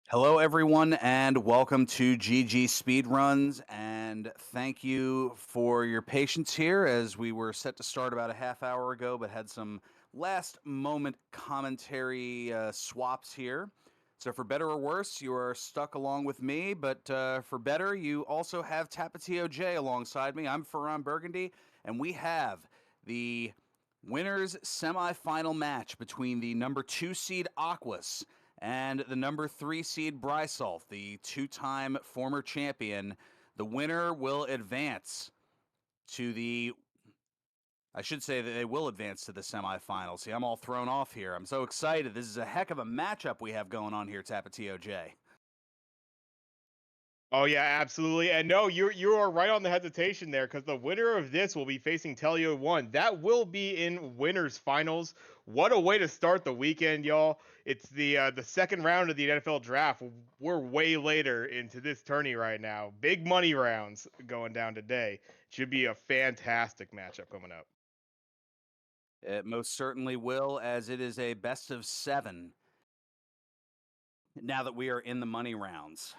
Hello, everyone, and welcome to GG Speedruns. And thank you for your patience here as we were set to start about a half hour ago, but had some last moment commentary swaps here. So, for better or worse, you are stuck along with me, but for better, you also have Tapatio J alongside me. I'm Ferran Burgundy, and we have the winners semifinal match between the number 2 seed Aquas and the number 3 seed Brisulph, the two-time former champion. The winner will advance to the I should say that they will advance to the semifinals. See, I'm all thrown off here. I'm so excited. This is a heck of a matchup we have going on here, Tapatio J. Oh yeah, absolutely. And no, you are right on the hesitation there because the winner of this will be facing Telio One. That will be in winners finals. What a way to start the weekend, y'all! It's the second round of the NFL draft. We're way later into this tourney right now. Big money rounds going down today. Should be a fantastic matchup coming up. It most certainly will, as it is a best of 7 now that we are in the money rounds.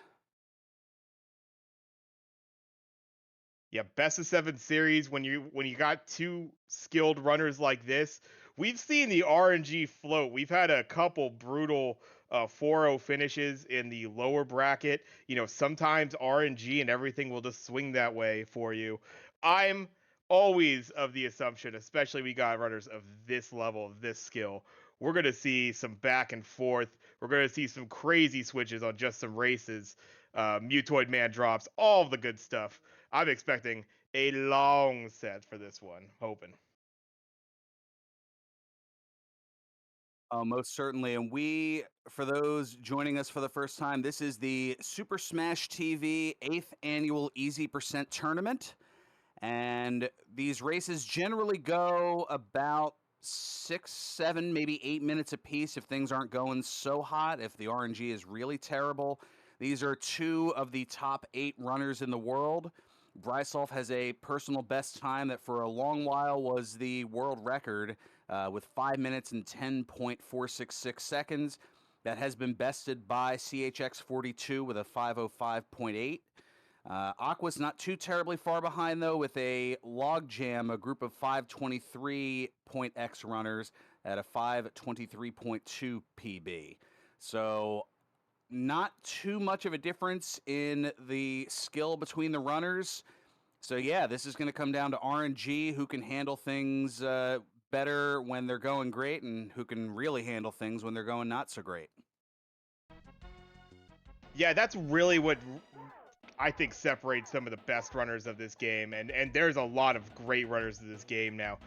Yeah, best of 7 series when you got two skilled runners like this. We've seen the RNG float. We've had a couple brutal 4-0 finishes in the lower bracket. Sometimes RNG and everything will just swing that way for you. I'm always of the assumption, especially we got runners of this level, of this skill, we're going to see some back and forth. We're going to see some crazy switches on just some races, Mutoid Man drops, all of the good stuff. I'm expecting a long set for this one. Hoping. Most certainly. And for those joining us for the first time, this is the Super Smash TV 8th annual Easy Percent Tournament. And these races generally go about 6, 7, maybe 8 minutes apiece if things aren't going so hot, if the RNG is really terrible. These are two of the top 8 runners in the world. Brisulph has a personal best time that for a long while was the world record with 5 minutes and 10.466 seconds. That has been bested by CHX42 with a 5:05.8. Aqua's not too terribly far behind, though, with a logjam, a group of 523.x runners at a 523.2 PB. So not too much of a difference in the skill between the runners. So yeah, this is going to come down to RNG, who can handle things better when they're going great, and who can really handle things when they're going not so great. Yeah, that's really what I think separates some of the best runners of this game, and there's a lot of great runners of this game now.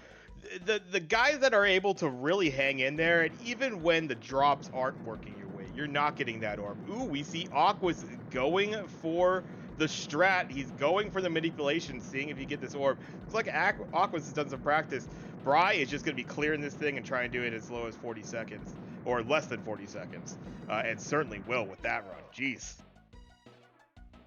The guys that are able to really hang in there, and even when the drops aren't working your way, you're not getting that orb. Ooh, we see Aquas going for the strat. He's going for the manipulation, seeing if he get this orb. It's like Aquas has done some practice. Bry is just going to be clearing this thing and try and do it as low as 40 seconds, or less than 40 seconds, and certainly will with that run. Jeez.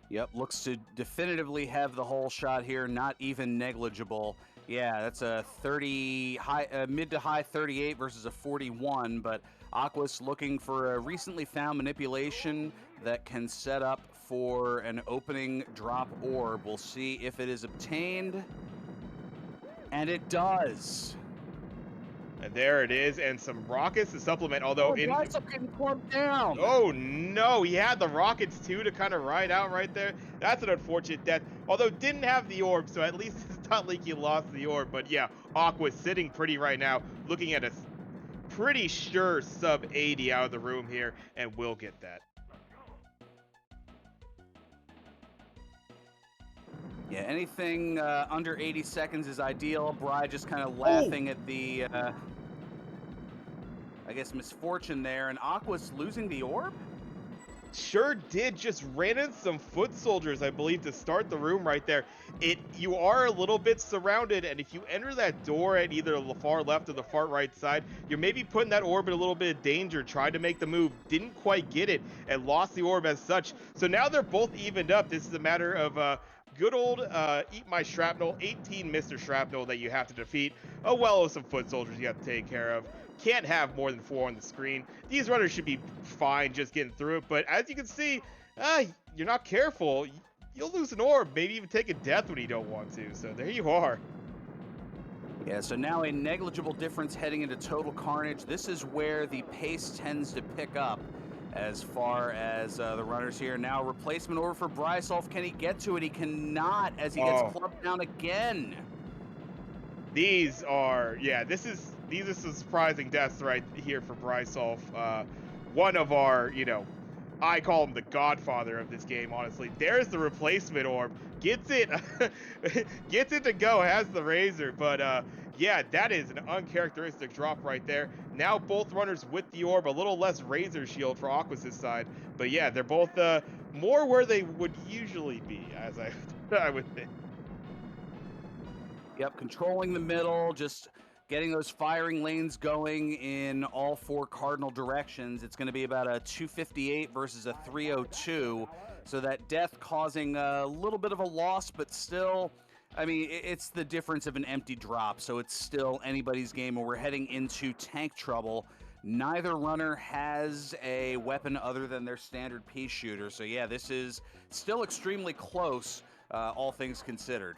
Yep, looks to definitively have the whole shot here, not even negligible. Yeah, that's a 30 high, mid to high 38 versus a 41. But Aquas looking for a recently found manipulation that can set up for an opening drop orb. We'll see if it is obtained, and it does. And there it is, and some rockets to supplement. Although Oh, in Bryce up getting clumped down. oh no, he had the rockets too to kind of ride out right there. That's an unfortunate death. Although didn't have the orb, so at least it's not like he lost the orb. But yeah, Aqua's sitting pretty right now, looking at a pretty sure sub 80 out of the room here, and will get that. Yeah, anything under 80 seconds is ideal. Bry just kind of Oh, laughing at the, I guess, misfortune there. And Aqua's losing the orb? sure did, just ran in some foot soldiers, I believe, to start the room right there. You are a little bit surrounded, and if you enter that door at either the far left or the far right side, you're maybe putting that orb in a little bit of danger. Tried to make the move, didn't quite get it, and lost the orb as such. So now they're both evened up. This is a matter of good old eat my shrapnel, 18 Mr. Shrapnel that you have to defeat, as well as some foot soldiers you have to take care of. can't have more than 4 on the screen. These runners should be fine just getting through it, but as you can see, you're not careful, you'll lose an orb, maybe even take a death when you don't want to. So there you are. Yeah, so now a negligible difference heading into total carnage. This is where the pace tends to pick up as far as the runners here. Now, replacement order for Brisulph. Can he get to it? He cannot as he gets Oh, clubbed down again. these are, yeah, these are some surprising deaths right here for Brisulph. One of our, I call him the godfather of this game, honestly. There's the replacement orb. Gets it gets it to go, has the razor, but yeah, that is an uncharacteristic drop right there. Now both runners with the orb, a little less razor shield for Aquas' side, but yeah, they're both more where they would usually be, as I would think. Yep, controlling the middle, just getting those firing lanes going in all four cardinal directions. It's going to be about a 258 versus a 302. So that death causing a little bit of a loss, but still, I mean, it's the difference of an empty drop. So it's still anybody's game, and we're heading into tank trouble. Neither runner has a weapon other than their standard pea shooter. So yeah, this is still extremely close, all things considered.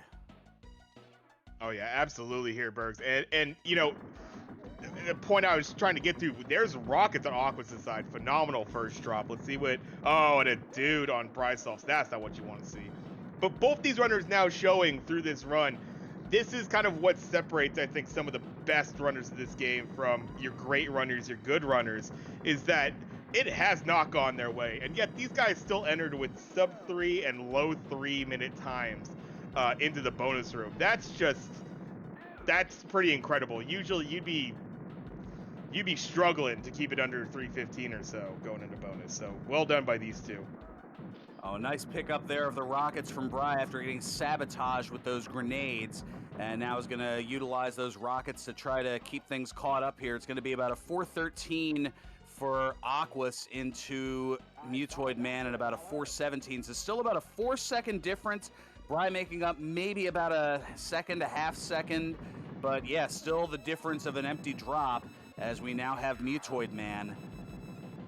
Oh yeah, absolutely here, Bergs. And the point I was trying to get to, there's rockets on Aqua's side. Phenomenal first drop. Let's see what, oh, and a dude on Brisulph's. That's not what you want to see. But both these runners now showing through this run, this is kind of what separates, I think, some of the best runners of this game from your great runners, your good runners, is that it has not gone their way. And yet these guys still entered with sub 3 and low 3-minute times into the bonus room. That's pretty incredible. Usually you'd be struggling to keep it under 315 or so going into bonus. So well done by these two. Oh, nice pickup there of the rockets from Bry after getting sabotaged with those grenades. And now is going to utilize those rockets to try to keep things caught up here. It's going to be about a 413 for Aquas into Mutoid Man and about a 417. So still about a 4-second difference. Bry making up maybe about a second, a half second. But yeah, still the difference of an empty drop as we now have Mutoid Man,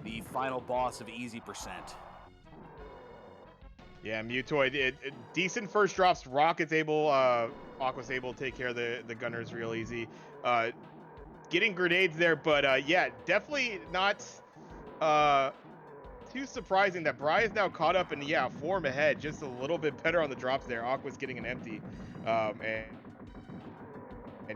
the final boss of Easy Percent. Yeah, Mutoid, decent first drops. Aqua's able to take care of the gunners real easy. Getting grenades there, but yeah, definitely not too surprising that Bry is now caught up and yeah, form ahead, just a little bit better on the drops there. Aqua's getting an empty, and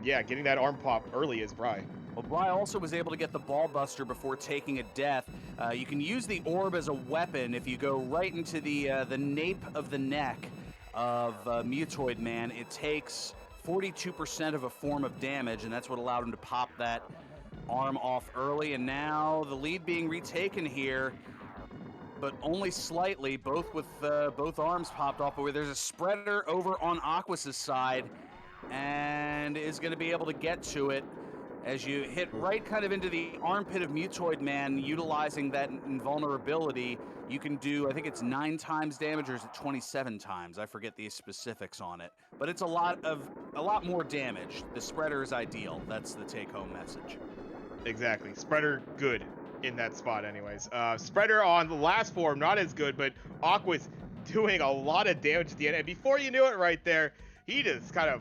yeah, getting that arm pop early is Bry. Well, Bry also was able to get the ball buster before taking a death. You can use the orb as a weapon if you go right into the nape of the neck of Mutoid Man. It takes 42% of a form of damage, and that's what allowed him to pop that arm off early. And now the lead being retaken here, but only slightly, both with both arms popped off. But there's a spreader over on Aquas' side, and is going to be able to get to it. As you hit right kind of into the armpit of Mutoid Man, utilizing that invulnerability, you can do, I think it's 9 times damage, or is it 27 times? I forget the specifics on it. But it's a lot more damage. The spreader is ideal. That's the take-home message. Exactly. Spreader, good in that spot anyways. Spreader on the last form, not as good, but Aqua's doing a lot of damage at the end. And before you knew it right there, he just kind of,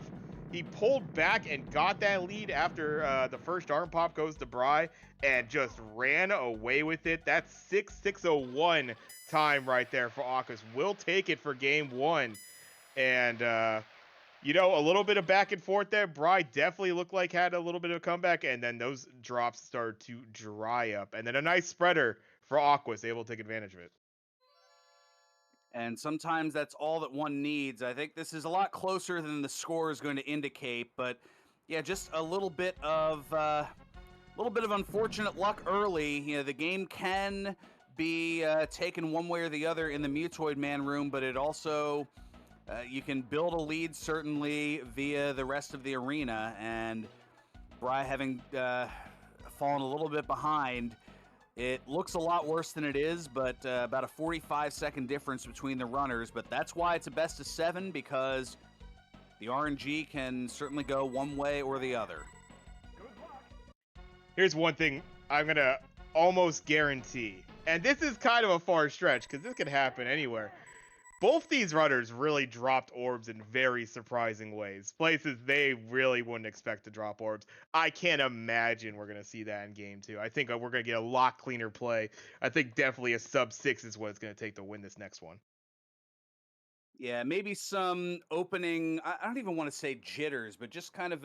he pulled back and got that lead after the first arm pop goes to Bry and just ran away with it. That's 6:601 time right there for Aquas. We'll take it for game 1. And, a little bit of back and forth there. Bry definitely looked like had a little bit of a comeback, and then those drops started to dry up. And then a nice spreader for Aquas, able to take advantage of it. And sometimes that's all that one needs. I think this is a lot closer than the score is going to indicate, but yeah, just a little bit of unfortunate luck early. The game can be taken one way or the other in the Mutoid Man room, but it also you can build a lead certainly via the rest of the arena. And Bry having fallen a little bit behind, it looks a lot worse than it is, but about a 45-second difference between the runners. But that's why it's a best of 7, because the RNG can certainly go one way or the other. Here's one thing I'm gonna almost guarantee, and this is kind of a far stretch because this could happen anywhere. Both these runners really dropped orbs in very surprising ways, places they really wouldn't expect to drop orbs. I can't imagine we're gonna see that in game 2. I think we're gonna get a lot cleaner play. I think definitely a sub 6 is what it's gonna take to win this next one. Yeah, maybe some opening. I don't even want to say jitters, but just kind of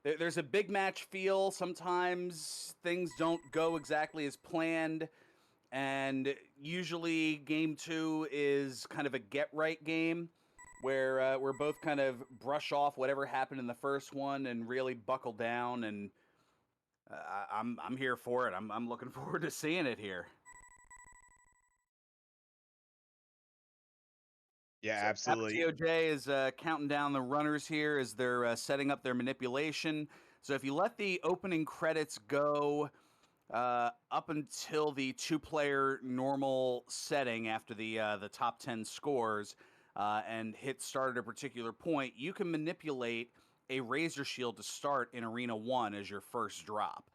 there's a big match feel. Sometimes things don't go exactly as planned, and usually game two is kind of a get right game where we're both kind of brush off whatever happened in the first one and really buckle down. And I'm here for it. I'm looking forward to seeing it here. Yeah, So absolutely. TOJ is counting down the runners here as they're setting up their manipulation. So if you let the opening credits go up until the two-player normal setting after the top 10 scores and hit start at a particular point, you can manipulate a Razor Shield to start in Arena 1 as your first drop.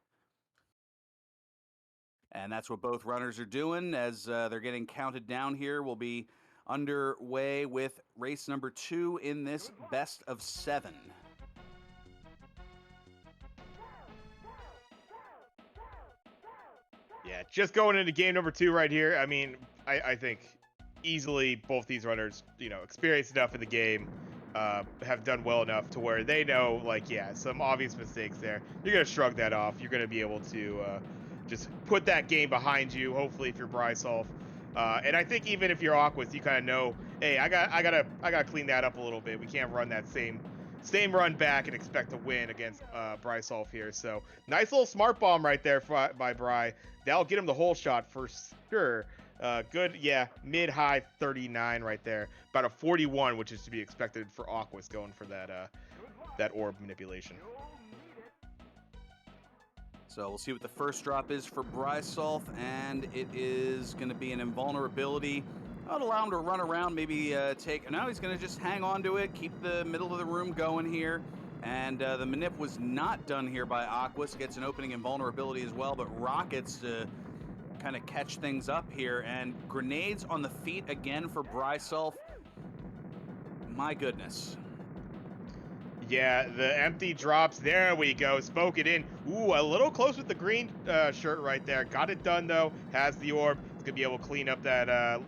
And that's what both runners are doing as they're getting counted down here. We'll be underway with race number 2 in this best of 7. Yeah, just going into game number 2 right here. I mean, I think easily both these runners, experienced enough in the game, have done well enough to where they know, like, yeah, some obvious mistakes there. You're gonna shrug that off. You're gonna be able to just put that game behind you. Hopefully, if you're Brisulph, and I think even if you're Aquas, you kind of know, hey, I gotta clean that up a little bit. We can't run that same run back and expect to win against Brisulph here. So nice little smart bomb right there by Bry. That'll get him the whole shot for sure. Good, yeah, mid-high 39 right there. About a 41, which is to be expected for Aquas going for that orb manipulation. So we'll see what the first drop is for Brisulph, and it is going to be an invulnerability. I'll allow him to run around, maybe take. Now he's going to just hang on to it, keep the middle of the room going here. And the manip was not done here by Aquas. Gets an opening invulnerability as well, but rockets to kind of catch things up here. And grenades on the feet again for Brisulph. My goodness. Yeah, the empty drops. There we go. Spoke it in. Ooh, a little close with the green shirt right there. Got it done, though. Has the orb. It's going to be able to clean up that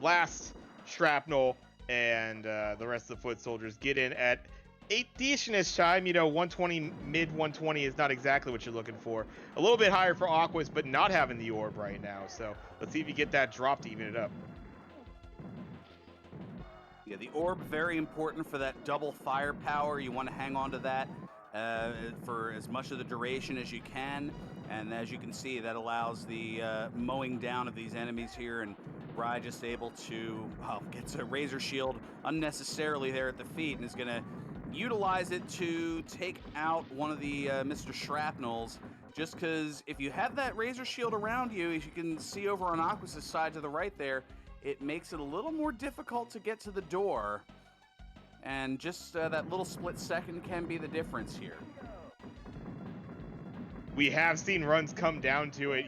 last shrapnel. And the rest of the foot soldiers get in at a decentish time. 120, mid 120 is not exactly what you're looking for. A little bit higher for Aquas, but not having the orb right now. So let's see if you get that drop to even it up. Yeah, the orb, very important for that double firepower. You want to hang on to that for as much of the duration as you can. And as you can see, that allows the mowing down of these enemies here. And Bry just able to, gets a Razor Shield unnecessarily there at the feet and is going to utilize it to take out one of the Mr. Shrapnels. Just because if you have that Razor Shield around you, as you can see over on Aquas' side to the right there, it makes it a little more difficult to get to the door, and just that little split second can be the difference here. We have seen runs come down to it,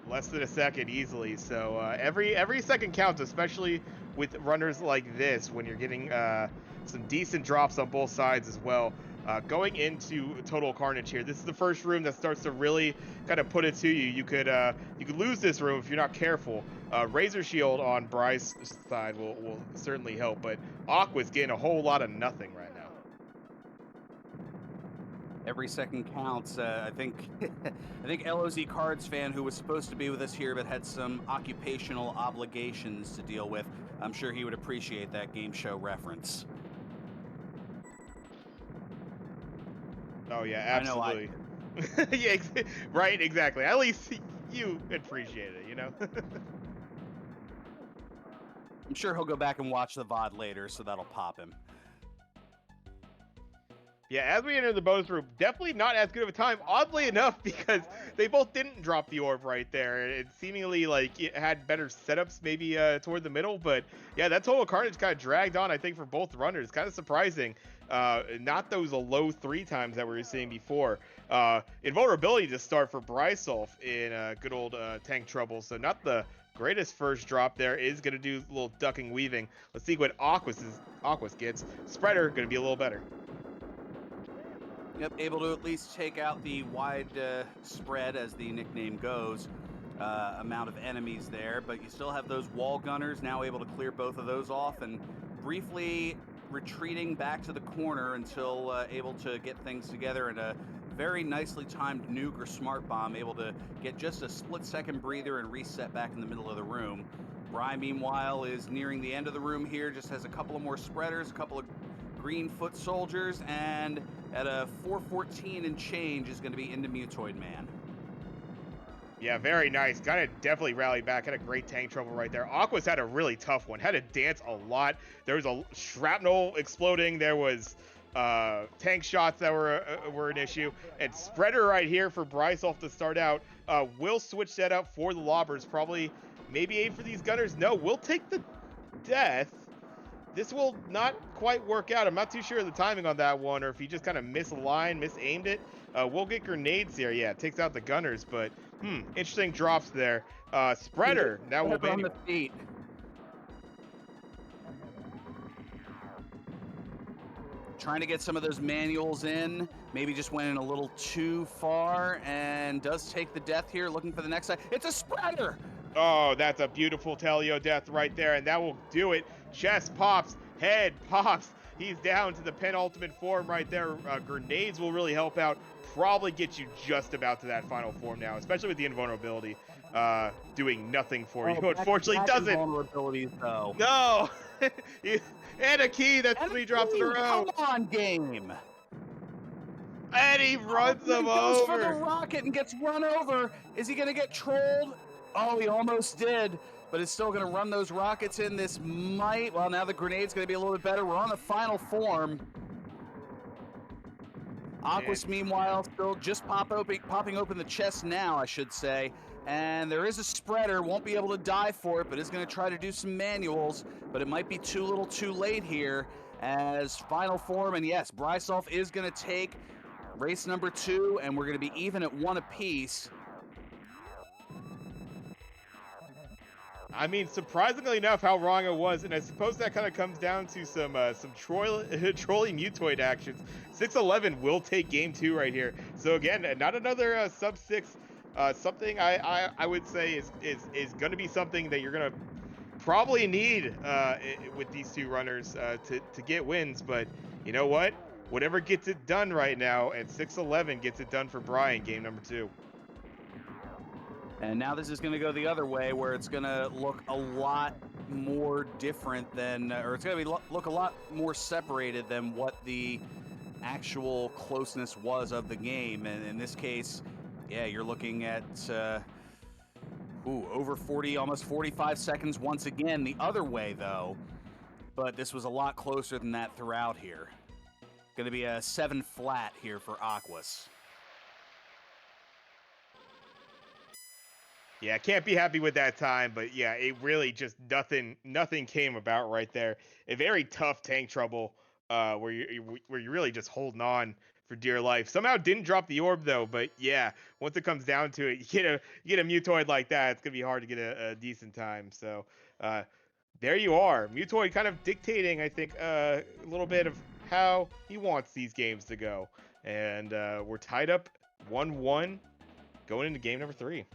less than a second easily. So every second counts, especially with runners like this when you're getting some decent drops on both sides as well. Going into Total Carnage here, this is the first room that starts to really kind of put it to you. You could lose this room if you're not careful. Razor Shield on Bry's side will certainly help, but Aqua's getting a whole lot of nothing right now. Every second counts. I think I think LOZ Cards fan who was supposed to be with us here but had some occupational obligations to deal with. I'm sure he would appreciate that game show reference. Oh yeah, I know absolutely. Yeah, right, exactly. At least you appreciate it. I'm sure he'll go back and watch the VOD later, so that'll pop him. Yeah, as we enter the bonus room, definitely not as good of a time, oddly enough, because they both didn't drop the orb right there. It seemingly like it had better setups maybe toward the middle, but yeah, that Total Carnage kind of dragged on, I think, for both runners. Kind of surprising. Not those low 3 times that we were seeing before. Invulnerability to start for Brisulph in good old tank trouble. So not the greatest first drop there. Is going to do a little ducking weaving. Let's see what Aquas gets. Spreader going to be a little better. Yep, able to at least take out the wide spread, as the nickname goes, amount of enemies there. But you still have those wall gunners, now able to clear both of those off, and briefly retreating back to the corner until able to get things together, and a very nicely timed nuke or smart bomb, able to get just a split-second breather and reset back in the middle of the room. Bry, meanwhile, is nearing the end of the room here, just has a couple of more spreaders, a couple of green foot soldiers, and at a 414 and change is going to be into Mutoid Man. Yeah, very nice. Got to definitely rally back. Had a great tank trouble right there. Aquas had a really tough one. Had to dance a lot. There was a shrapnel exploding. There was tank shots that were an issue. And spreader right here for Brisulph to start out. We'll switch that up for the lobbers. Probably maybe aim for these gunners. No, we'll take the death. This will not quite work out. I'm not too sure of the timing on that one, or if he just kind of misaligned, misaimed it. We'll get grenades here. Yeah, it takes out the gunners, but interesting drops there. Spreader now will on the feet. Trying to get some of those manuals in. Maybe just went in a little too far, and does take the death here. Looking for the next side. It's a spreader. Oh, that's a beautiful Telio death right there, and that will do it. Chest pops, head pops. He's down to the penultimate form right there. Grenades will really help out. Probably get you just about to that final form now, especially with the invulnerability doing nothing for you. Unfortunately, doesn't. Vulnerabilities, though. No! And a key. That's And 3 drops in a row. Come on, game. And he runs him goes over. For the rocket and gets run over. Is he going to get trolled? Oh, he almost did, but it's still going to run those rockets in. This might, well, now the grenade's going to be a little bit better. We're on the final form. Aquas, meanwhile, still just popping open the chest now, I should say. And there is a spreader, won't be able to die for it, but is going to try to do some manuals. But it might be too little too late here as final form. And yes, Brisulph is going to take race number 2, and we're going to be even at 1 apiece. I mean, surprisingly enough, how wrong I was, and I suppose that kind of comes down to some trolling mutoid actions. 611 will take game 2 right here. So again, not another sub 6. Something I would say is going to be something that you're going to probably need with these 2 runners to get wins. But you know what? Whatever gets it done right now, and 611 gets it done for Brian game number 2. And now this is going to go the other way, where it's going to look a lot more different than, or it's going to be look a lot more separated than what the actual closeness was of the game. And in this case, yeah, you're looking at over 40, almost 45 seconds once again the other way, though. But this was a lot closer than that throughout here. Going to be a 7 flat here for Aquas. Yeah, can't be happy with that time, but yeah, it really just nothing came about right there. A very tough tank trouble, where you really just holding on for dear life. Somehow didn't drop the orb though, but yeah, once it comes down to it, you get a mutoid like that, it's gonna be hard to get a decent time. So there you are, mutoid kind of dictating, I think, a little bit of how he wants these games to go, and we're tied up 1-1 going into game number 3.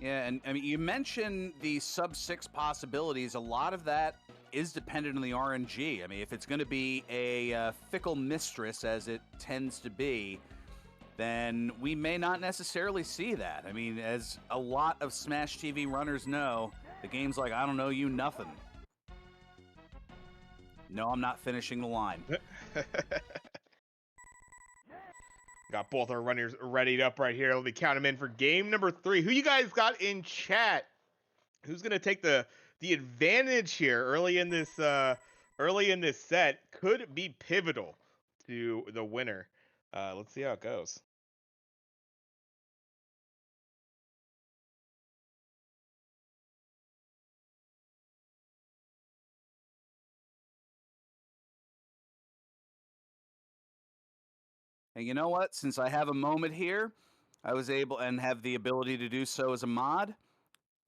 Yeah, and I mean, you mentioned the sub 6 possibilities. A lot of that is dependent on the RNG. I mean, if it's going to be a fickle mistress, as it tends to be, then we may not necessarily see that. I mean, as a lot of Smash TV runners know, the game's like, I don't know you nothing. No, I'm not finishing the line. Got both our runners readied up right here. Let me count them in for game number 3. Who you guys got in chat? Who's gonna take the advantage here early in this set? Could be pivotal to the winner. Let's see how it goes. And you know what? Since I have a moment here, I was able and have the ability to do so as a mod.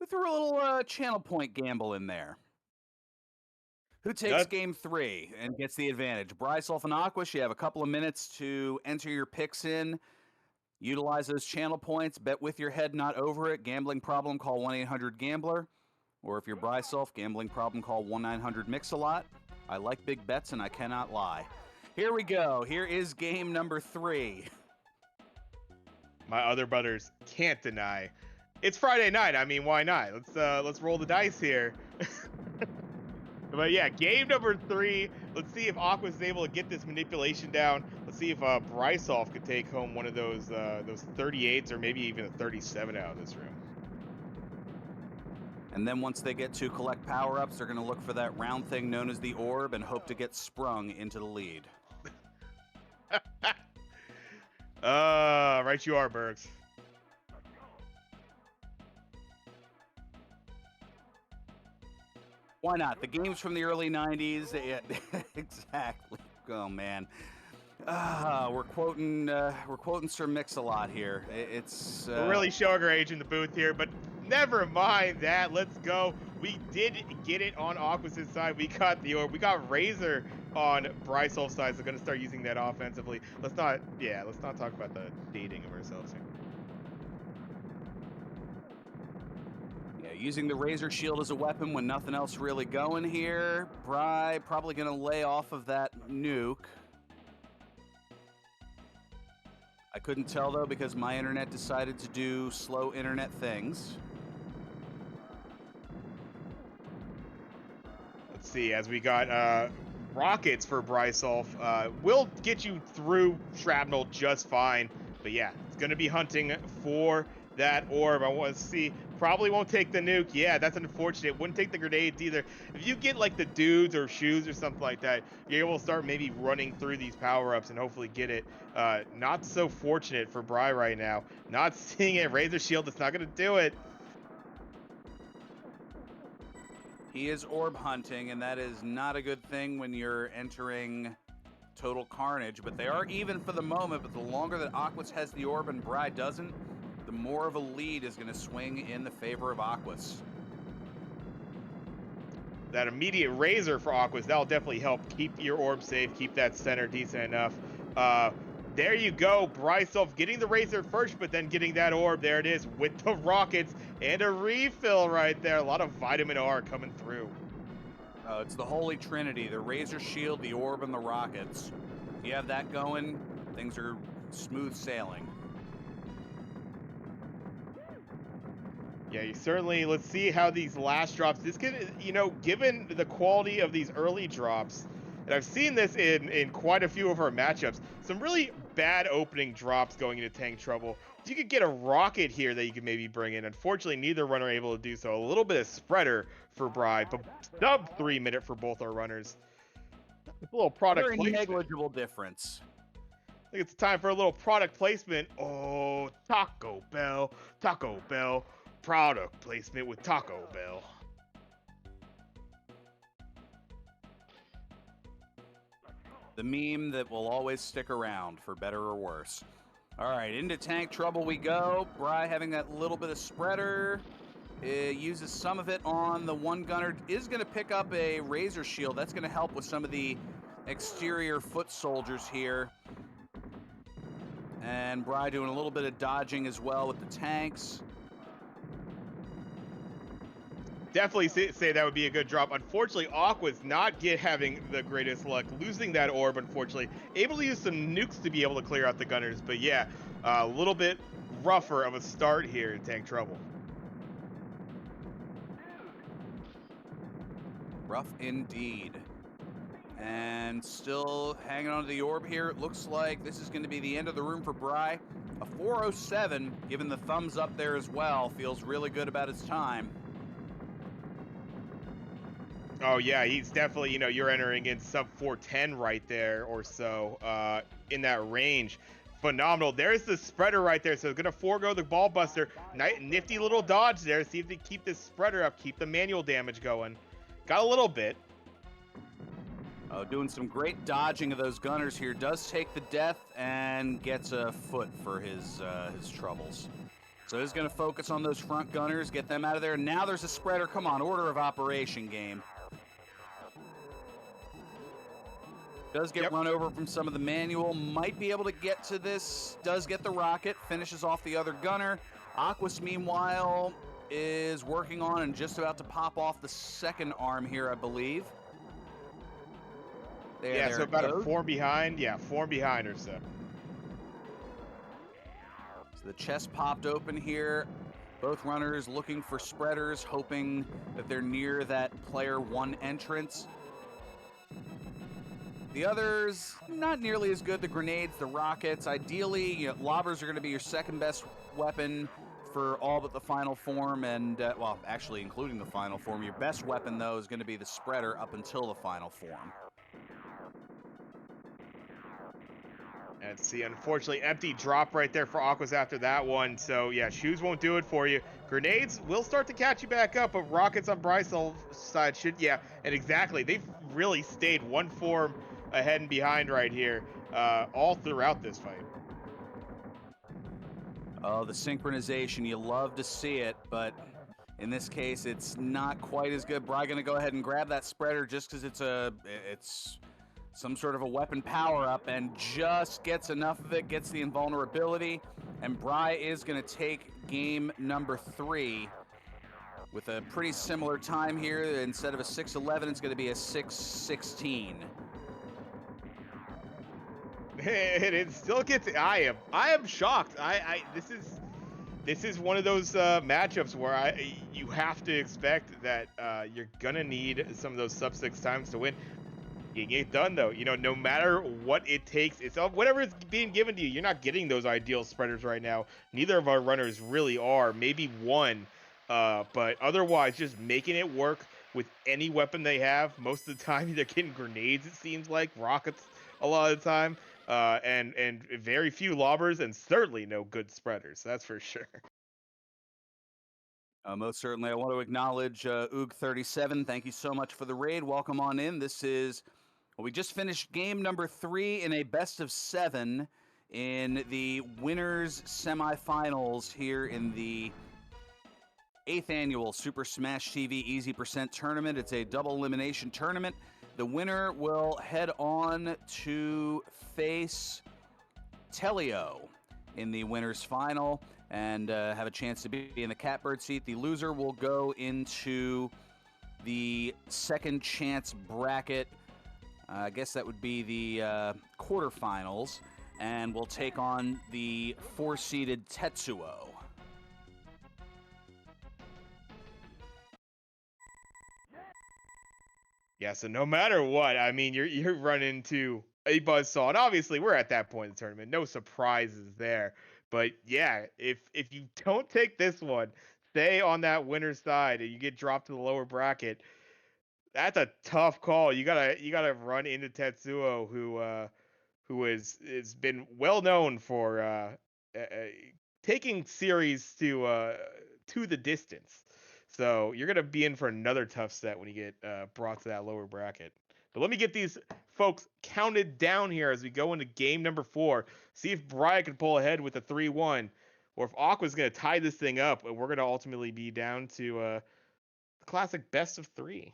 We threw a little channel point gamble in there. Who takes That game 3 and gets the advantage? Brisulph and Aquas, you have a couple of minutes to enter your picks in. Utilize those channel points. Bet with your head, not over it. Gambling problem, call 1-800-GAMBLER. Or if you're Brisulph, gambling problem, call 1-900-MIX-A-LOT. I like big bets and I cannot lie. Here we go. Here is game number 3. my other brothers can't deny. It's Friday night. I mean, why not? Let's roll the dice here. But yeah, game number 3. Let's see if Aquas is able to get this manipulation down. Let's see if Brisulph could take home one of those 38s or maybe even a 37 out of this room. And then once they get to collect power-ups, they're going to look for that round thing known as the orb and hope to get sprung into the lead. Right you are, Bergs. Why not? The game's from the early 90s. Yeah, exactly. Oh, man. We're quoting Sir Mix-a-Lot here. It's We're really showing our age in the booth here, but never mind that. Let's go. We did get it on Aquas' side. We got the orb. We got Razor on Brisulph's side, so we're gonna start using that offensively. Let's not talk about the dating of ourselves here. yeah, using the Razor Shield as a weapon when nothing else really going here. Bri probably gonna lay off of that nuke. I couldn't tell though because my internet decided to do slow internet things. Let's see, as we got rockets for Brisulph. Will get you through shrapnel just fine. But yeah, it's going to be hunting for that orb. I want to see. Probably won't take the nuke. Yeah, that's unfortunate. Wouldn't take the grenades either. If you get like the dudes or shoes or something like that, you're able to start maybe running through these power-ups and hopefully get it. Not so fortunate for Bri right now. Not seeing it. Razor Shield, it's not going to do it. He is orb hunting, and that is not a good thing when you're entering total carnage. But they are even for the moment, but the longer that Aquas has the orb and Bri doesn't, the more of a lead is going to swing in the favor of Aquas. That immediate Razor for Aquas, that'll definitely help keep your orb safe, keep that center decent enough. There you go, Brisulph getting the Razor first, but then getting that orb. There it is with the rockets and a refill right there. A lot of vitamin R coming through. It's the Holy Trinity, the Razor Shield, the orb, and the rockets. If you have that going, things are smooth sailing. Yeah, you certainly, let's see how these last drops, this could, given the quality of these early drops, and I've seen this in quite a few of our matchups, some really bad opening drops going into tank trouble. You could get a rocket here that you could maybe bring in. Unfortunately, neither runner able to do so. A little bit of spreader for Bri, but sub 3 minute for both our runners. A little product Very placement. negligible difference. I think it's time for a little product placement. Oh, Taco Bell, product placement with Taco Bell. The meme that will always stick around, for better or worse. All right, into tank trouble we go. Bri having that little bit of spreader. Uses some of it on the one gunner. Is going to pick up a Razor Shield. That's going to help with some of the exterior foot soldiers here. And Bri doing a little bit of dodging as well with the tanks. Definitely say that would be a good drop. Unfortunately, Aqua's not having the greatest luck, losing that orb, unfortunately. Able to use some nukes to be able to clear out the gunners, but yeah, a little bit rougher of a start here in tank trouble. Rough indeed. And still hanging on to the orb here. It looks like this is going to be the end of the room for Bri. A 407, given the thumbs up there as well, feels really good about his time. Oh yeah, he's definitely, you're entering in sub 410 right there or so in that range. Phenomenal. There's the spreader right there, so gonna forego the ball buster. Nifty little dodge there. See if they keep this spreader up, keep the manual damage going. Got a little bit. Doing some great dodging of those gunners here. Does take the death and gets a foot for his troubles. So he's going to focus on those front gunners, get them out of there. Now there's a spreader. Come on, order of operation game. Does get run over from some of the manual. Might be able to get to this. Does get the rocket. Finishes off the other gunner. Aquas, meanwhile, is working on and just about to pop off the second arm here, I believe. So about a 4 behind. Yeah, 4 behind or so. So the chest popped open here. Both runners looking for spreaders, hoping that they're near that player 1 entrance. The others, not nearly as good. The grenades, the rockets. Ideally, lobbers are going to be your second best weapon for all but the final form, and, well, actually including the final form. Your best weapon, though, is going to be the spreader up until the final form. And see, unfortunately, empty drop right there for Aquas after that one. So, yeah, shoes won't do it for you. Grenades will start to catch you back up, but rockets on Brisulph's side should, and exactly. They've really stayed one form ahead and behind right here all throughout this fight. Oh, the synchronization, you love to see it, but in this case, it's not quite as good. Bry going to go ahead and grab that spreader just because it's some sort of a weapon power-up and just gets enough of it, gets the invulnerability, and Bry is going to take game number 3 with a pretty similar time here. Instead of a 6:11, it's going to be a 6:16. And it still gets. I am shocked. This is one of those matchups where you have to expect that you're gonna need some of those sub 6 times to win. You get done though. No matter what it takes, it's whatever is being given to you. You're not getting those ideal spreaders right now. Neither of our runners really are. Maybe one, but otherwise, just making it work with any weapon they have. Most of the time, they're getting grenades. It seems like rockets a lot of the time, and very few lobbers, and certainly no good spreaders. That's for sure. Most certainly, I want to acknowledge Oog37. Thank you so much for the raid. Welcome on in. We just finished game number 3 in a best of 7 in the winners semifinals here in the 8th annual Super Smash TV Easy Percent Tournament. It's a double elimination tournament. The winner will head on to face Telio in the winner's final and have a chance to be in the catbird seat. The loser will go into the second chance bracket. I guess that would be the quarterfinals, and will take on the 4-seeded Tetsuo. Yeah, so no matter what, I mean, you're running into a buzzsaw, and obviously we're at that point in the tournament. No surprises there. But yeah, if you don't take this one, stay on that winner's side, and you get dropped to the lower bracket, that's a tough call. You gotta run into Tetsuo, who is been well known for taking series to the distance. So you're gonna be in for another tough set when you get brought to that lower bracket. But let me get these folks counted down here as we go into game number 4. See if Brian can pull ahead with a 3-1, or if Aqua's gonna tie this thing up, and we're gonna ultimately be down to the classic best of 3.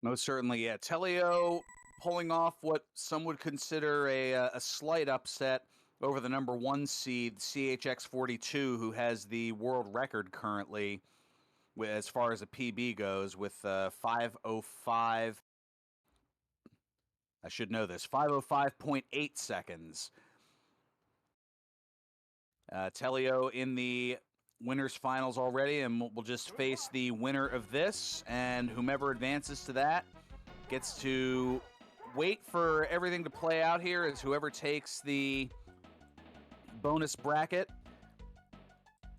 Most certainly, yeah. Telio pulling off what some would consider a slight upset over the number 1 seed, CHX42, who has the world record currently as far as a PB goes with 5:05. I should know this, 5:05.8 seconds. Telio in the winners finals already, and we'll just face the winner of this, and whomever advances to that gets to wait for everything to play out here as whoever takes the bonus bracket.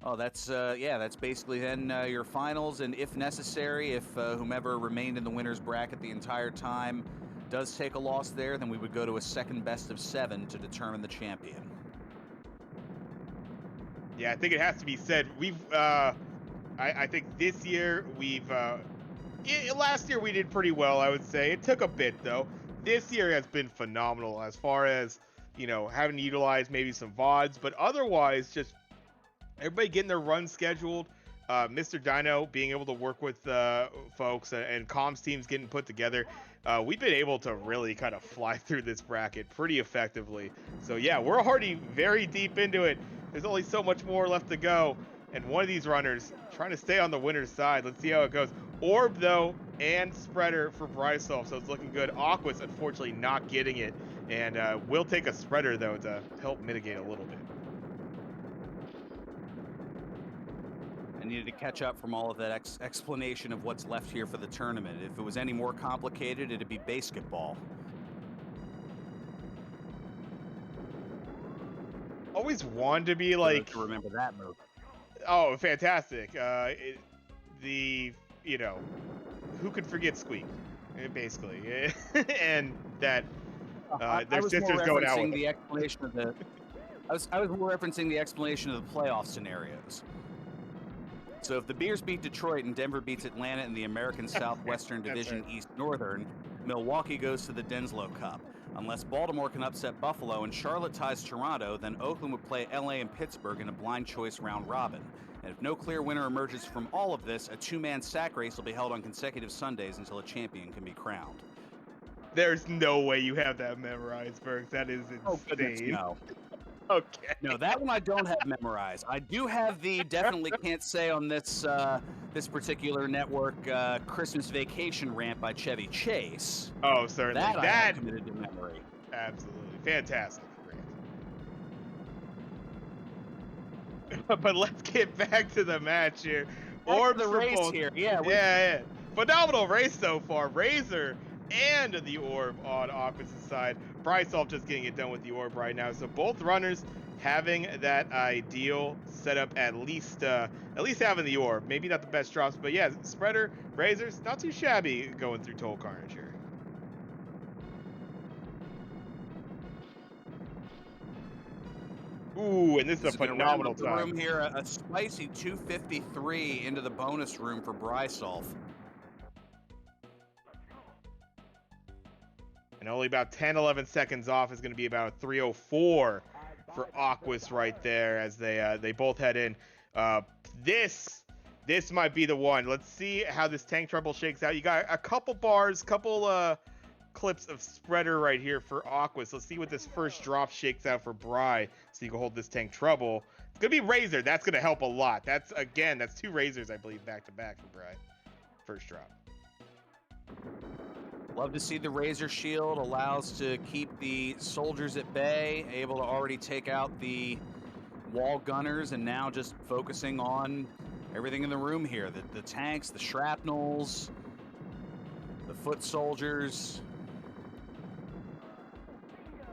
Oh, that's basically then your finals, and if necessary, if whomever remained in the winner's bracket the entire time does take a loss there, then we would go to a second best of 7 to determine the champion. Yeah, I think it has to be said. I think this year we've Last year we did pretty well, I would say. It took a bit though. This year has been phenomenal as far as having to utilize maybe some VODs, but otherwise just everybody getting their run scheduled. Mr. Dino being able to work with folks and comms teams getting put together. We've been able to really kind of fly through this bracket pretty effectively. So yeah, we're already very deep into it. There's only so much more left to go. And one of these runners trying to stay on the winner's side. Let's see how it goes. Orb, though, and Spreader for Brisulph, so it's looking good. Aquas, unfortunately, not getting it. And we'll take a Spreader, though, to help mitigate a little bit. I needed to catch up from all of that explanation of what's left here for the tournament. If it was any more complicated, it'd be basketball. Always wanted to be like... To remember that move. Oh, fantastic. Who could forget Squeak, basically. And that their sisters going out with the explanation of the... I was more referencing the explanation of the playoff scenarios. So if the Bears beat Detroit and Denver beats Atlanta in the American Southwestern Division right. East Northern, Milwaukee goes to the Denslow Cup. Unless Baltimore can upset Buffalo and Charlotte ties Toronto, then Oakland would play LA and Pittsburgh in a blind choice round robin. And if no clear winner emerges from all of this, a two-man sack race will be held on consecutive Sundays until a champion can be crowned. There's no way you have that memorized, Berg. That is insane. Oh, goodness, no. Okay. No, that one I don't have memorized. I do have the definitely can't say on this this particular network Christmas Vacation rant by Chevy Chase. Oh, certainly. That I have committed to memory. Absolutely. Fantastic. But let's get back to the match here. Or the race here. Yeah. Phenomenal race so far. Razor and the Orb on opposite side. Brisulph just getting it done with the Orb right now. So both runners having that ideal setup, at least having the Orb. Maybe not the best drops, but yeah, Spreader, Razors, not too shabby going through Total Carnage here. Ooh, and this is a phenomenal time. Room here, a spicy 253 into the bonus room for Brisulph. And only about 10-11 seconds off is going to be about 304 for Aquas right there as they both head in. This might be the one. Let's see how this tank trouble shakes out. You got a couple bars, clips of Spreader right here for Aquas. Let's see what this first drop shakes out for Bry, so you can hold this tank trouble. It's gonna be Razor. That's gonna help a lot. That's two Razors, I believe, back to back for Bry. First drop. Love to see the Razor Shield allows to keep the soldiers at bay, able to already take out the wall gunners, and now just focusing on everything in the room here. The tanks, the shrapnels, the foot soldiers.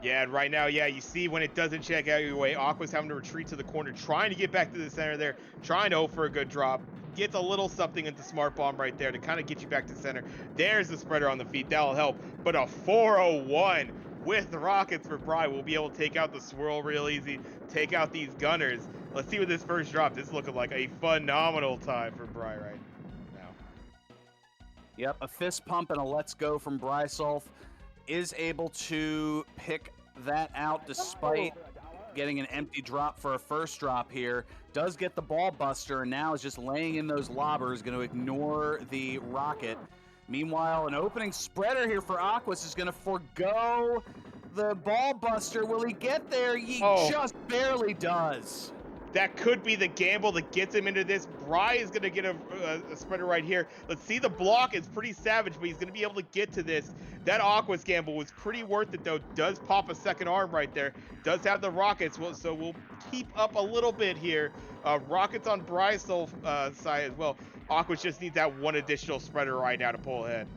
Yeah, and right now, you see when it doesn't check out your way, Aqua's having to retreat to the corner, trying to get back to the center there, trying to hope for a good drop. Gets a little something into Smart Bomb right there to kind of get you back to center. There's the Spreader on the feet. That'll help. But a 401 with the rockets for Bry. We'll be able to take out the swirl real easy, take out these gunners. Let's see what this first drop. This is looking like a phenomenal time for Bry right now. Yep, a fist pump and a let's go from Brisulph. Is able to pick that out despite getting an empty drop for a first drop here. Does get the ball buster and now is just laying in those lobbers, going to ignore the rocket. Meanwhile, an opening Spreader here for Aquas is going to forego the ball buster. Will he get there? He just barely does. That could be the gamble that gets him into this. Bry is going to get a Spreader right here. Let's see, the block is pretty savage, but he's going to be able to get to this. That Aquas gamble was pretty worth it, though. Does pop a second arm right there. Does have the rockets, so we'll keep up a little bit here. Rockets on Brisulph's side as well. Aquas just needs that one additional Spreader right now to pull ahead.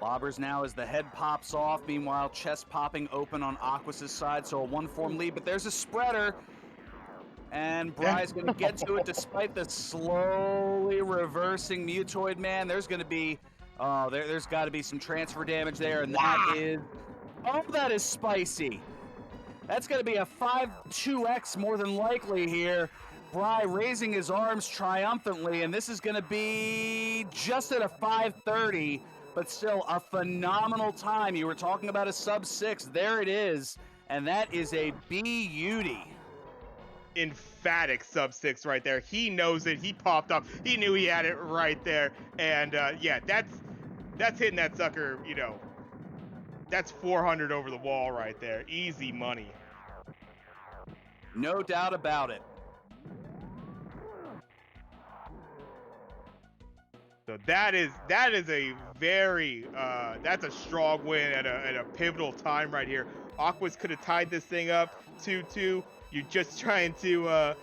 Lobbers now as the head pops off. Meanwhile, chest popping open on Aquas' side, so a one-form lead. But there's a Spreader, and Bry's going to get to it despite the slowly reversing Mutoid Man. There's going to be, there's got to be some transfer damage there, and that is spicy. That's going to be a 5-2X more than likely here. Bry raising his arms triumphantly, and this is going to be just at a 5:30, but still a phenomenal time. You were talking about a sub-6. There it is, and that is a beauty. Emphatic sub-6 right there. He knows it. He popped up. He knew he had it right there. And yeah, that's hitting that sucker, you know. That's 400 over the wall right there. Easy money. No doubt about it. So that is a very that's a strong win at a pivotal time right here. Aquas could have tied this thing up 2-2. You're just trying to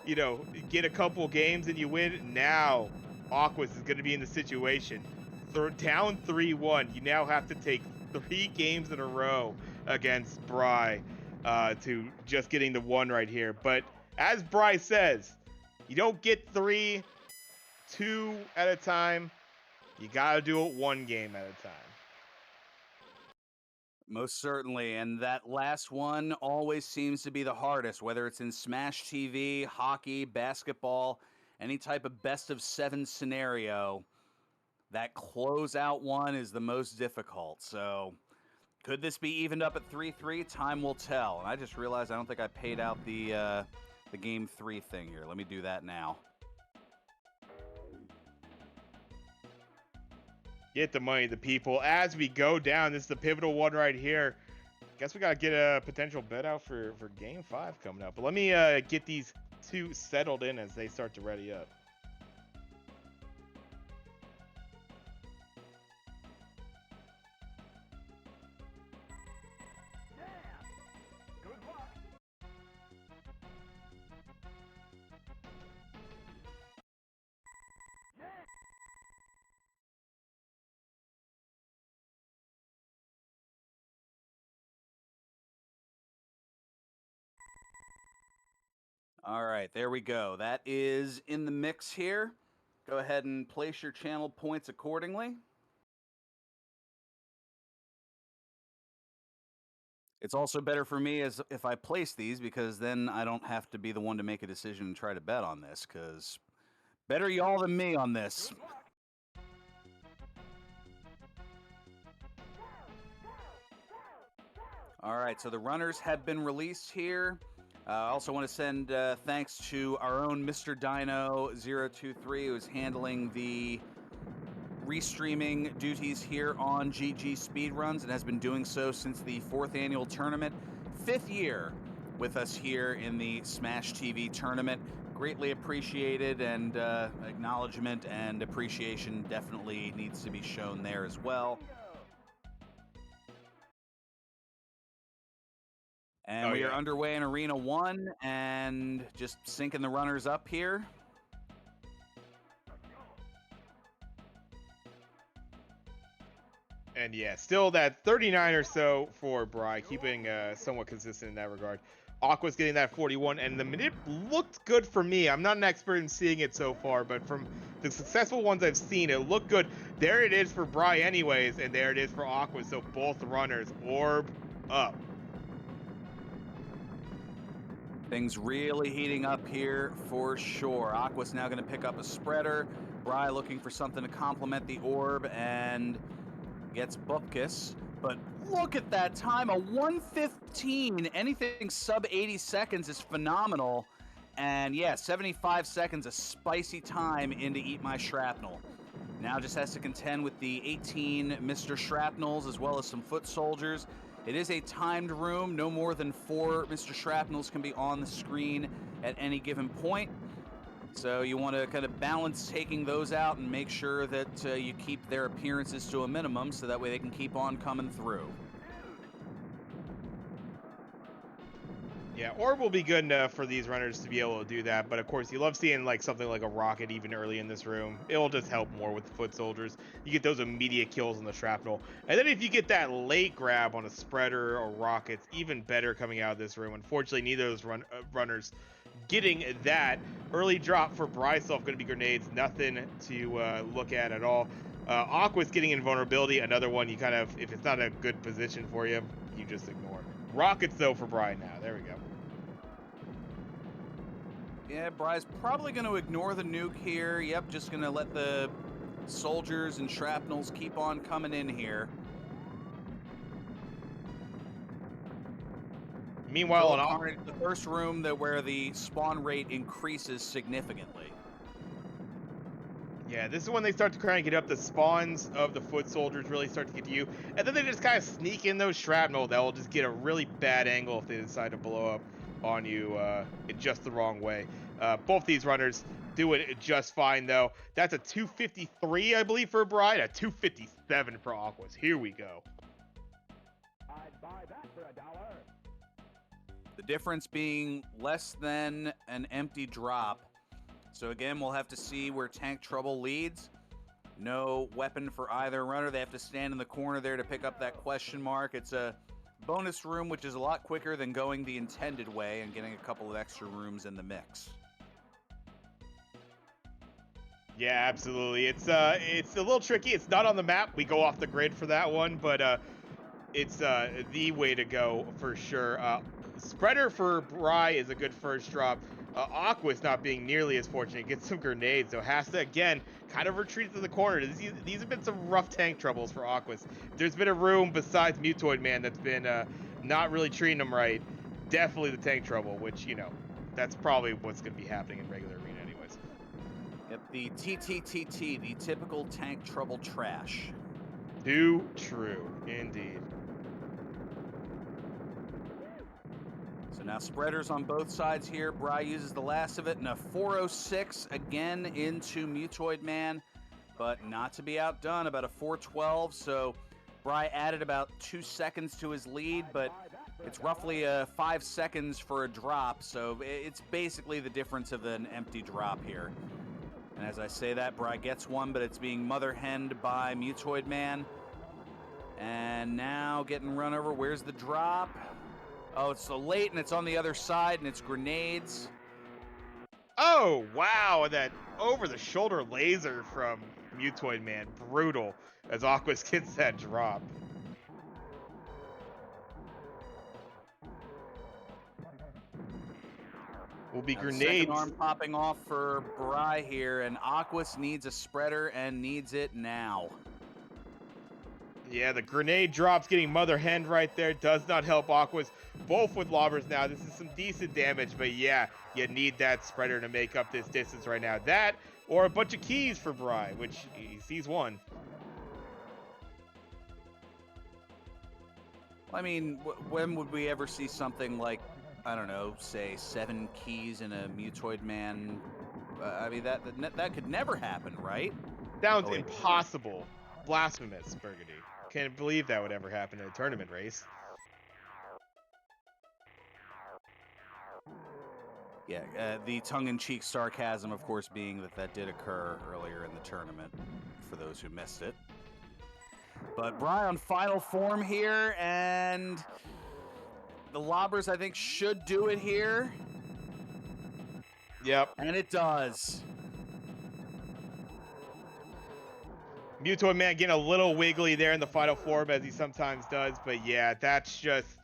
you know, get a couple games and you win. Now Aquas is going to be in the situation. Down 3-1. You now have to take 3 games in a row against Bry to just getting the 1 right here. But as Bry says, you don't get 3, 2 at a time. You gotta do it 1 game at a time. Most certainly, and that last one always seems to be the hardest, whether it's in Smash TV, hockey, basketball, any type of best of 7 scenario. That closeout one is the most difficult. So, could this be evened up at 3-3? Time will tell. And I just realized I don't think I paid out the game 3 thing here. Let me do that now. Get the money to the people. As we go down, this is the pivotal one right here. Guess we gotta get a potential bet out for game 5 coming up. But let me get these 2 settled in as they start to ready up. All right, there we go. That is in the mix here. Go ahead and place your channel points accordingly. It's also better for me as if I place these because then I don't have to be the one to make a decision and try to bet on this because better y'all than me on this. All right, so the runners have been released here. I also want to send thanks to our own Mr. Dino 023 who is handling the restreaming duties here on GG Speedruns and has been doing so since the 4th annual tournament. 5th year with us here in the Smash TV tournament. Greatly appreciated, and acknowledgement and appreciation definitely needs to be shown there as well. And we are underway in Arena 1 and just syncing the runners up here. And yeah, still that 39 or so for Bry, keeping somewhat consistent in that regard. Aqua's getting that 41, and the manip looked good for me. I'm not an expert in seeing it so far, but from the successful ones I've seen, it looked good. There it is for Bry anyways, and there it is for Aqua, so both runners orb up. Things really heating up here for sure. Aqua's now going to pick up a spreader. Bry looking for something to complement the orb and gets Bupkis. But look at that time, a 1:15. Anything sub 80 seconds is phenomenal. And yeah, 75 seconds, a spicy time into Eat My Shrapnel. Now just has to contend with the 18 Mr. Shrapnels as well as some foot soldiers. It is a timed room. No more than 4 Mr. Shrapnels can be on the screen at any given point. So you want to kind of balance taking those out and make sure that you keep their appearances to a minimum so that way they can keep on coming through. Yeah, orb will be good enough for these runners to be able to do that, but of course you love seeing like something like a rocket even early in this room. It'll just help more with the foot soldiers. You get those immediate kills on the shrapnel, and then if you get that late grab on a spreader or rockets, even better coming out of this room. Unfortunately, neither of those runners getting that. Early drop for Brisulph, going to be grenades, nothing to look at all. Aquas getting invulnerability, another one you kind of, if it's not a good position for you, you just ignore. Rockets though for Bry now. There we go. Yeah, Bry's probably going to ignore the nuke here. Yep, just going to let the soldiers and shrapnels keep on coming in here. Meanwhile, the first room where the spawn rate increases significantly. Yeah, this is when they start to crank it up. The spawns of the foot soldiers really start to get to you. And then they just kind of sneak in those shrapnel that will just get a really bad angle if they decide to blow up on you in just the wrong way. Both these runners do it just fine, though. That's a 253, I believe, for Bride. A 257 for Aquas. Here we go. I'd buy that for $1. The difference being less than an empty drop. So again, we'll have to see where Tank Trouble leads. No weapon for either runner. They have to stand in the corner there to pick up that question mark. It's a bonus room, which is a lot quicker than going the intended way and getting a couple of extra rooms in the mix. Yeah, absolutely. It's a little tricky. It's not on the map. We go off the grid for that one, but it's the way to go for sure. Spreader for Bry is a good first drop. Aqua's not being nearly as fortunate. Gets some grenades, so has to again kind of retreat to the corner. These have been some rough tank troubles for Aquas. There's been a room besides Mutoid Man that's been not really treating them right. Definitely the tank trouble, which that's probably what's going to be happening in regular arena anyways. Yep, the TTTT, the typical Tank Trouble trash. Too true, indeed. So now spreaders on both sides here. Bry uses the last of it and a 406 again into Mutoid Man, but not to be outdone, about a 412. So Bry added about 2 seconds to his lead, but it's roughly 5 seconds for a drop. So it's basically the difference of an empty drop here. And as I say that, Bry gets one, but it's being mother-henned by Mutoid Man. And now getting run over. Where's the drop? Oh, it's so late, and it's on the other side, and it's grenades. Oh, wow. That over-the-shoulder laser from Mutoid Man. Brutal as Aquas gets that drop. Will be grenades. Second arm popping off for Bry here, and Aquas needs a spreader and needs it now. Yeah, the grenade drops getting mother hen right there does not help Aquas. Both with lobbers now. This is some decent damage, but yeah, you need that spreader to make up this distance right now. That or a bunch of keys for Bry, which he sees one. I mean, when would we ever see something like, I don't know, say 7 keys in a Mutoid Man? I mean, that could never happen, right? Sounds impossible. Blasphemous, Burgundy. Can't believe that would ever happen in a tournament race. Yeah, the tongue-in-cheek sarcasm, of course, being that did occur earlier in the tournament, for those who missed it. But Bry on final form here, and the lobbers, I think, should do it here. Yep. And it does. Mutoid Man getting a little wiggly there in the final form, as he sometimes does, but yeah, that's just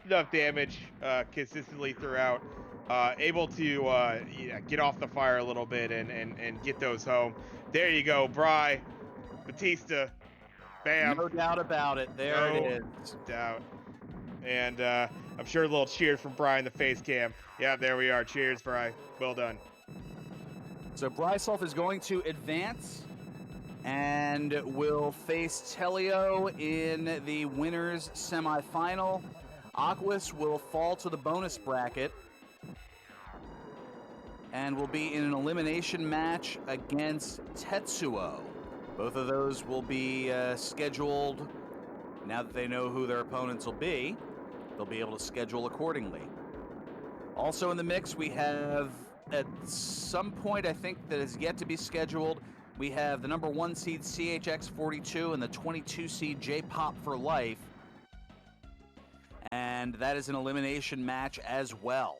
enough damage consistently throughout. Able to get off the fire a little bit and get those home. There you go, Bry, Batista, bam. No doubt about it. There it is. No doubt. And I'm sure a little cheers from Bry in the face cam. Yeah, there we are. Cheers, Bry. Well done. So Brisulph is going to advance and will face Telio in the winners semifinal. Aquas will fall to the bonus bracket and will be in an elimination match against Tetsuo. Both of those will be scheduled. Now that they know who their opponents will be, they'll be able to schedule accordingly. Also in the mix, we have, at some point, I think that is yet to be scheduled, we have the number 1 seed CHX42 and the 22 seed J-Pop for Life. And that is an elimination match as well.